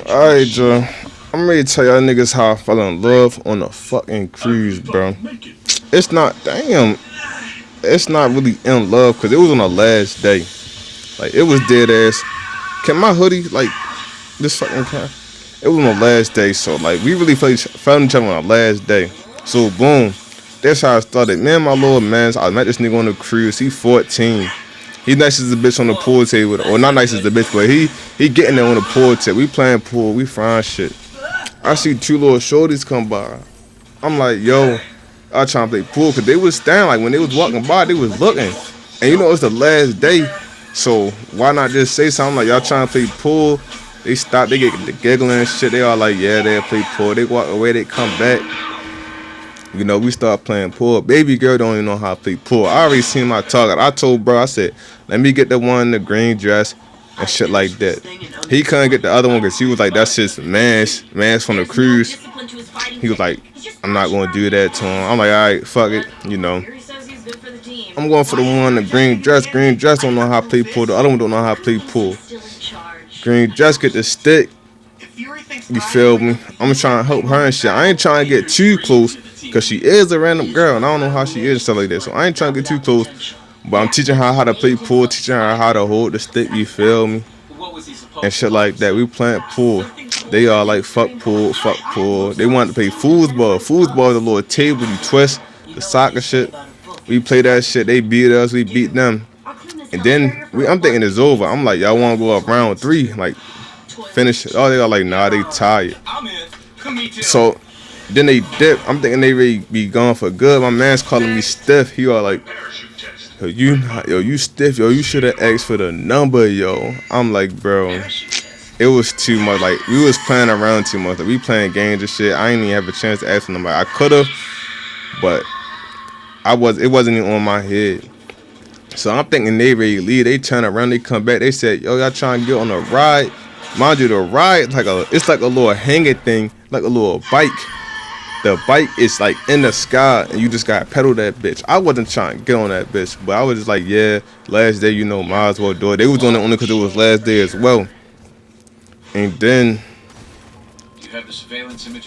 Alright, Joe. I'm ready to tell y'all niggas how I fell in love on a fucking cruise, bro. It's not, damn, it's not really in love because it was on the last day. Like, it was dead ass. Can my hoodie, like, this fucking car? It was on the last day, so, like, we really found each other on the last day. So, boom. That's how I started. Man, my little man, I met this nigga on the cruise. He 14. He nice as a bitch on the pool table, or not nice as a bitch, but he getting there on the pool table. We playing pool, we frying shit. I see two little shorties come by. I'm like, yo, I trying to play pool, cause they was standing, like when they was walking by, they was looking. And you know it's the last day, so why not just say something like y'all trying to play pool? They stop, they get the giggling and shit. They all like, yeah, they'll play pool. They walk away, they come back. You know, we start playing pool. Baby girl don't even know how to play pool. I already seen my target. I told bro, I said, let me get the one in the green dress and shit like that. He couldn't get the other one because he was like, that's his man's from the cruise. He was like, I'm not going to do that to him. I'm like, all right, fuck it, you know. I'm going for the one in the green dress. Green dress don't know how to play pool. The other one don't know how to play pool. Green dress get the stick. You feel me? I'm trying to help her and shit. I ain't trying to get too close because she is a random girl and I don't know how she is and stuff like that. So I ain't trying to get too close. But I'm teaching her how to play pool, teaching her how to hold the stick, you feel me? And shit like that. We playing pool. They all like, fuck pool, fuck pool. They wanted to play foosball. Foosball is a little table you twist, the soccer shit. We play that shit. They beat us, we beat them. And then I'm thinking it's over. I'm like, y'all want to go up round 3? Like, finish it. Oh, they are like, nah, they tired. So then they dip. I'm thinking they ready be gone for good. My man's calling me stiff. He all like, yo, you stiff, yo, you should have asked for the number, yo. I'm like, bro, it was too much. Like, we was playing around too much. Like, we playing games and shit. I ain't even have a chance to ask for the number. I could have, but it wasn't even on my head. So I'm thinking they ready to leave. They turn around, they come back. They said, yo, y'all trying to get on a ride? Mind you, the ride, it's like a little hanging thing, like a little bike. The bike is like in the sky and you just gotta pedal that bitch. I wasn't trying to get on that bitch, but I was just like, yeah, last day, you know, might as well do it. They was doing it only because it was last day as well. And then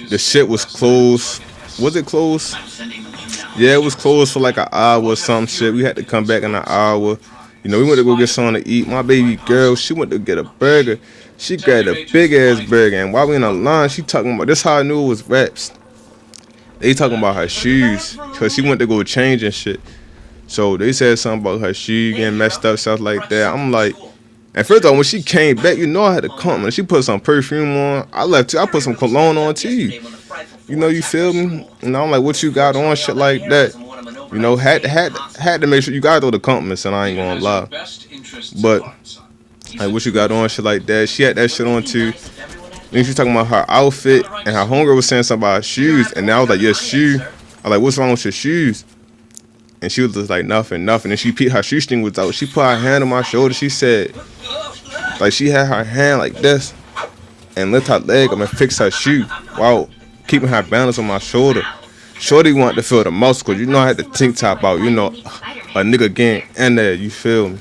the shit was closed. Was it closed? Yeah, it was closed for like an hour or some shit. We had to come back in an hour. You know, we went to go get something to eat. My baby girl, she went to get a burger. She grabbed a big ass burger, and while we in the line, she talking about, this how I knew it was raps. They talking about her shoes, cause she went to go change and shit. So they said something about her shoe getting messed up, stuff like that. I'm like, and first of all, when she came back, you know I had to come, and she put some perfume on. I left too. I put some cologne on too. You know, you feel me? And I'm like, what you got on, shit like that. You know, had to make sure you got throw the compliments, and I ain't gonna lie. But like, what you got on, shit like that. She had that shit on too. Then she was talking about her outfit, and her homegirl was saying something about her shoes, and then I was like, your shoe. I was like, what's wrong with your shoes? And she was just like, nothing. And she peeped her shoestring was out. She put her hand on my shoulder. She said, like, she had her hand like this, and lift her leg up and fix her shoe while keeping her balance on my shoulder. Shorty wanted to feel the muscle, cause you know I had the tank top out. You know, a nigga getting in there. You feel me?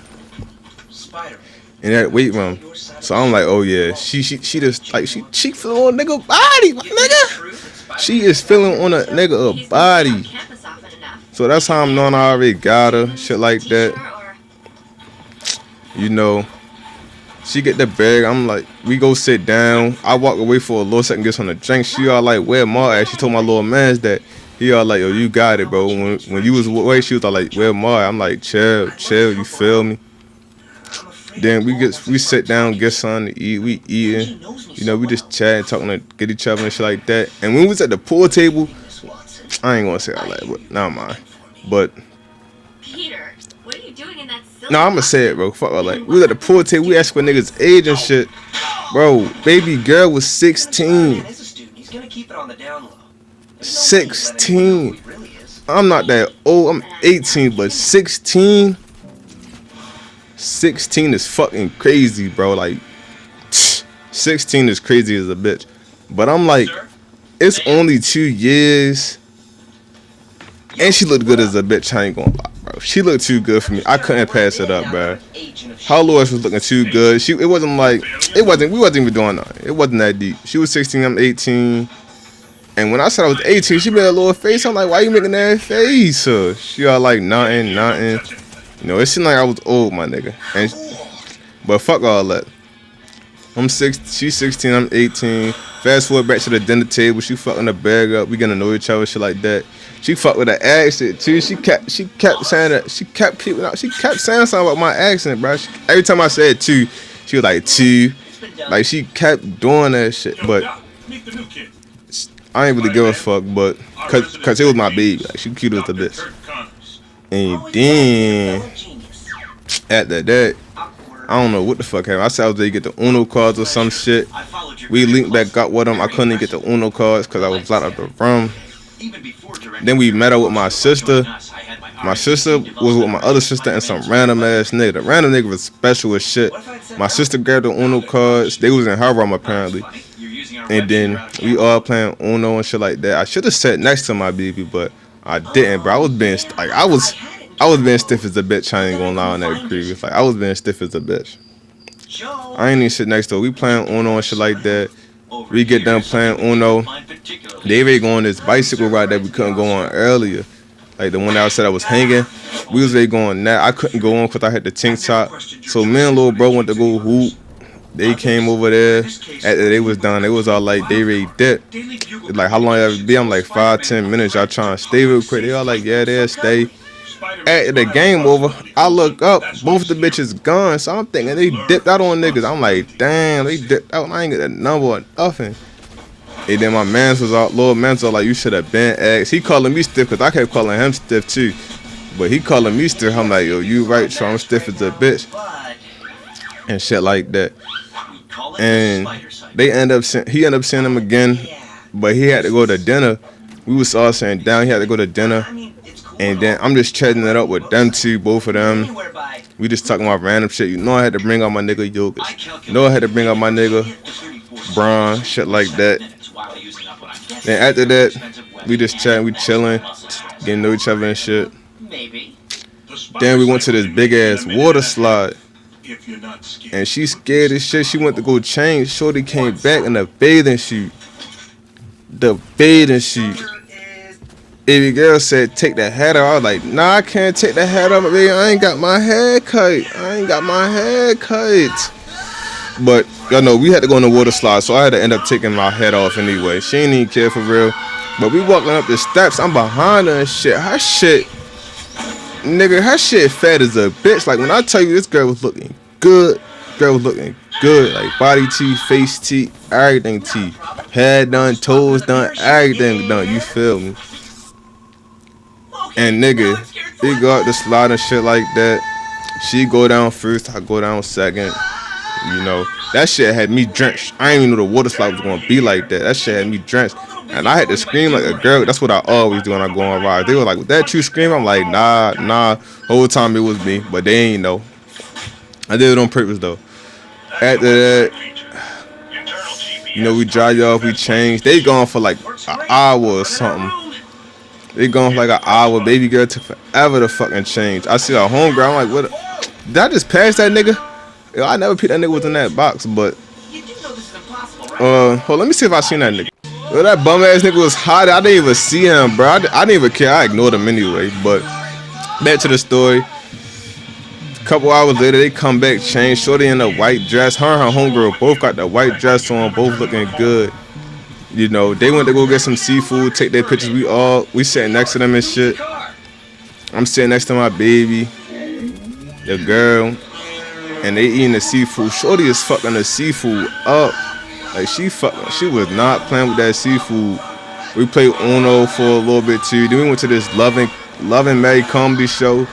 In that weight room. So I'm like, oh yeah, she just like she feeling on a nigga body, my nigga. She is feeling on a nigga a body. So that's how I'm knowing I already got her, shit like that. You know, she get the bag. I'm like, we go sit down. I walk away for a little second, get some to drink. She all like, where Ma at? She told my little man's that. He all like, yo, you got it, bro. When you was away, she was all like, where Ma at? I'm like, chill, you feel me? Then we sit down, get something to eat. We eating, you know, we just chatting, talking to get each other and shit like that. And when we was at the pool table, I ain't gonna say all that, but nah, mind. But Peter, what are you doing in that? No, I'ma say it, bro. Fuck all that. We was at the pool table. We asked for niggas' age and shit, bro. Baby girl was 16. 16. I'm not that old. I'm 18, but 16. 16 is fucking crazy, bro. Like, 16 is crazy as a bitch. But I'm like, it's only 2 years. And she looked good as a bitch. I ain't gonna lie, bro. She looked too good for me. I couldn't pass it up, bro. Her Lewis was looking too good. It wasn't like, we wasn't even doing nothing. It wasn't that deep. She was 16, I'm 18. And when I said I was 18, she made a little face. I'm like, why you making that face? She all like, nothing. You know, it seemed like I was old, my nigga. But fuck all that. She's 16, I'm 18. Fast forward back to the dinner table. She fucking the bag up. We gonna know each other, shit like that. She fucked with the accent too. She kept saying that. She kept saying something about my accent, bro. Every time I said two, she was like two. Like she kept doing that shit. But I ain't really give a fuck. But cause it was my baby. Like she cute as the bitch. And then after that, I don't know what the fuck happened. I said I was there to get the Uno cards or some shit. We linked back up with them. I couldn't even get the Uno cards because I was out of the room. Then we met up with my sister. My sister was with my other sister and some random ass nigga. The random nigga was special as shit. My sister grabbed the Uno cards. They was in her room apparently. And then we all playing Uno and shit like that. I should have sat next to my baby, but I didn't, bro. I was being like I was being stiff as a bitch. I ain't gonna lie on that previous. Like I was being stiff as a bitch. I ain't even sit next to her. We playing Uno and shit like that. We get done playing Uno. They ready to go on this bicycle ride that we couldn't go on earlier. Like the one that I said I was hanging. We was ready to go on that. I couldn't go on because I had the tank top. So me and little bro went to go hoop. They came over there. After they was done, they was all like, they ready dipped. It's like, how long y'all be? I'm like 5-10 minutes. Y'all trying to stay real quick. They all like, yeah, they'll stay. After the game over, I look up, both the bitches gone. So I'm thinking they dipped out on niggas. I'm like, damn, they dipped out. I ain't get a number or nothing. And then my mans was all, little mans was like, you should have been asked. He calling me stiff because I kept calling him stiff too. But he calling me stiff. I'm like, yo, you right, so I'm stiff as a bitch. And shit like that. And he ended up seeing him again. But he had to go to dinner. We was all sitting down. He had to go to dinner. And then I'm just chatting it up with them two, both of them. We just talking about random shit. You know I had to bring out my nigga Yogas. You know I had to bring out my nigga Braun, shit like that. Then after that, we just chatting, we chilling, getting to know each other and shit. Then we went to this big ass water slide. And she scared as shit. She went to go change. Shorty came back in the bathing suit. The bathing suit. Baby girl said, take the hat off. I was like, nah, I can't take the hat off, baby. I ain't got my hair cut. But, y'all know, we had to go on the water slide, so I had to end up taking my head off anyway. She ain't even care for real. But we walking up the steps. I'm behind her and shit. Her shit fat as a bitch. Like, when I tell you this girl was looking good. Like, body teeth, face teeth, everything teeth. Hair done, toes done, everything done. You feel me? And nigga, we go up the slide and shit like that. She go down first, I go down second. You know, that shit had me drenched. I didn't even know the water slide was gonna be like that. That shit had me drenched. And I had to scream like a girl. That's what I always do when I go on rides. They were like, was that you scream? I'm like, nah. Whole time it was me, but they ain't know. I did it on purpose though. After that, you know, we dry off, we changed. They gone for like an hour or something. They gone for like an hour. Baby girl took forever to fucking change. I see our homegirl. I'm like, what? Did I just pass that nigga? Yo, I never peeped that nigga was in that box, but hold on, let me see if I seen that nigga. Yo, that bum ass nigga was hot. I didn't even see him, bro. I didn't even care. I ignored him anyway. But back to the story. A couple hours later, they come back, change. Shorty in a white dress. Her and her homegirl both got the white dress on, both looking good. You know, they went to go get some seafood, take their pictures. We sitting next to them and shit. I'm sitting next to my baby, the girl, and they eating the seafood. Shorty is fucking the seafood up. Like she was not playing with that seafood. We played Uno for a little bit too. Then we went to this Loving Mary comedy show.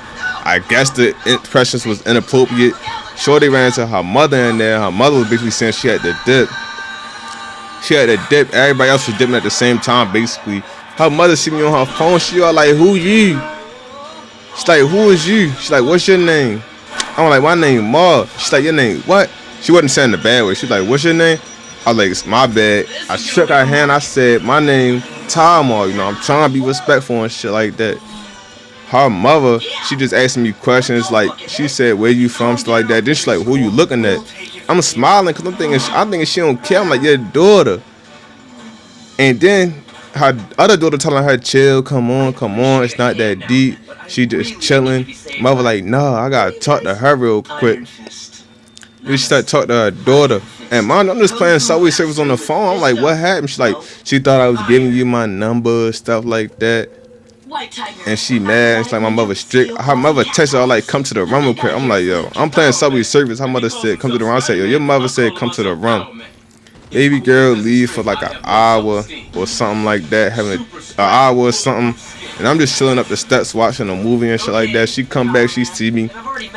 I guess the impressions was inappropriate. Shorty ran into her mother in there. Her mother was basically saying she had to dip. Everybody else was dipping at the same time, basically. Her mother see me on her phone. She all like, who you? She's like, who is you? She's like, what's your name? I'm like, my name Ma. She's like, your name what? She wasn't saying the bad way. She's like, what's your name? I was like, it's my bad. I shook her hand. I said, my name Tom. You know, I'm trying to be respectful and shit like that. her mother, she just asking me questions like she said, "Where you from?" Stuff like that. Then she's like, "Who you looking at?" I'm smiling because I'm thinking she don't care. I'm like, your daughter. And then her other daughter telling her, "Chill, come on, it's not that deep. She just chilling." Mother like, "Nah, I gotta talk to her real quick." We start talking to her daughter. And mom, I'm just playing Subway Surfers on the phone. I'm like, what happened? She's like, she thought I was giving you my number, stuff like that. And she mad. It's like my mother strict. Her mother texted her like, come to the room real quick. I'm like, yo, I'm playing Subway Surfers. Her mother said, come to the room. I said, yo, your mother said, come to the room. Baby girl leave for like an hour or something like that, having an hour or something. And I'm just chilling up the steps watching a movie and shit like that. She come back, she see me,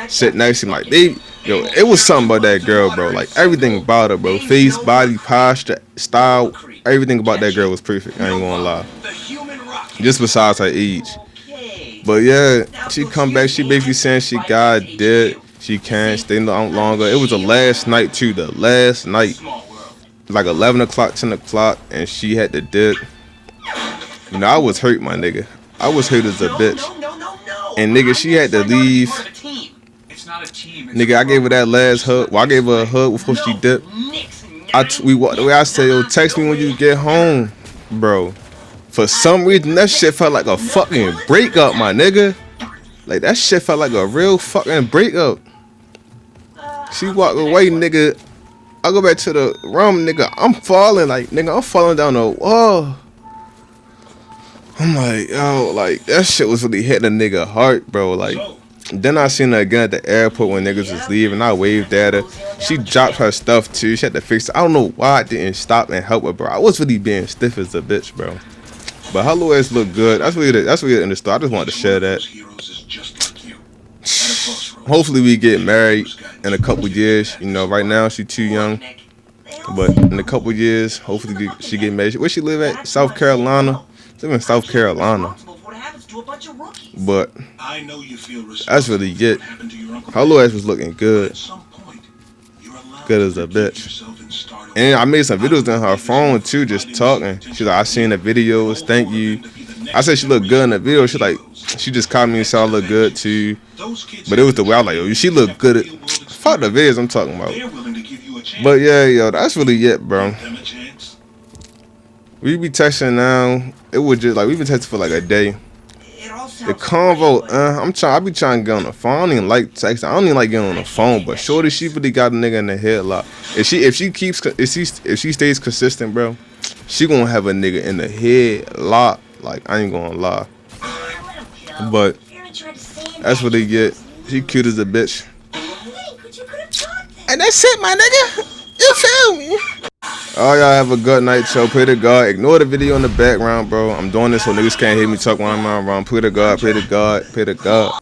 sit next to me like, baby. Yo, it was something about that girl, bro. Like, everything about her, bro. Face, body, posture, style, everything about that girl was perfect. I ain't gonna lie. Just besides her age. But yeah, she come back. She basically saying she got dead. She can't stay no longer. It was the last night, too. The last night. Like 11 o'clock, 10 o'clock. And she had to dip. You know, I was hurt, my nigga. I was hurt as a bitch. And, nigga, she had to leave. Nigga, I gave her that last hug. Well, I gave her a hug before she dipped. We walked away. I said, yo, text me when you get home, bro. For some reason, that shit felt like a fucking breakup, my nigga. Like, that shit felt like a real fucking breakup. She walked away, nigga. I go back to the room, nigga. I'm falling, like, nigga, I'm falling down the wall. I'm like, yo, like, that shit was really hitting a nigga heart, bro. Like, then I seen her again at the airport when niggas was leaving. I waved at her. She dropped her stuff too. She had to fix it. I don't know why I didn't stop and help her, bro. I was really being stiff as a bitch, bro. But her little ass look good. That's really the end of the story. I just wanted to share that. Hopefully we get married in a couple years. You know, right now she too young. But in a couple years, hopefully she get married. Where she live at? South Carolina. Live in South Carolina. But that's really it. Her little ass was looking good. Good as a bitch. And I made some videos on her phone too, just talking. She's like, I seen the videos, thank you. I said she looked good in the video. She just called me and said I look good too. But it was the way I was like, yo, she look good. Fuck the videos I'm talking about. But yeah, yo, that's really it, bro. We be texting now. It was just like we been texting for like a day. The convo, I be trying to get on the phone. I don't even like texting. I don't even like getting on the phone. But shorty, she really got a nigga in the head lot. If she stays consistent, bro, she gonna have a nigga in the head lot. Like, I ain't gonna lie. But that's what they get. She cute as a bitch. And that's it, my nigga. You feel me? All y'all have a good night, yo. Pray to God. Ignore the video in the background, bro. I'm doing this so niggas can't hear me talk when I'm around. Pray to God, pray to God, pray to God.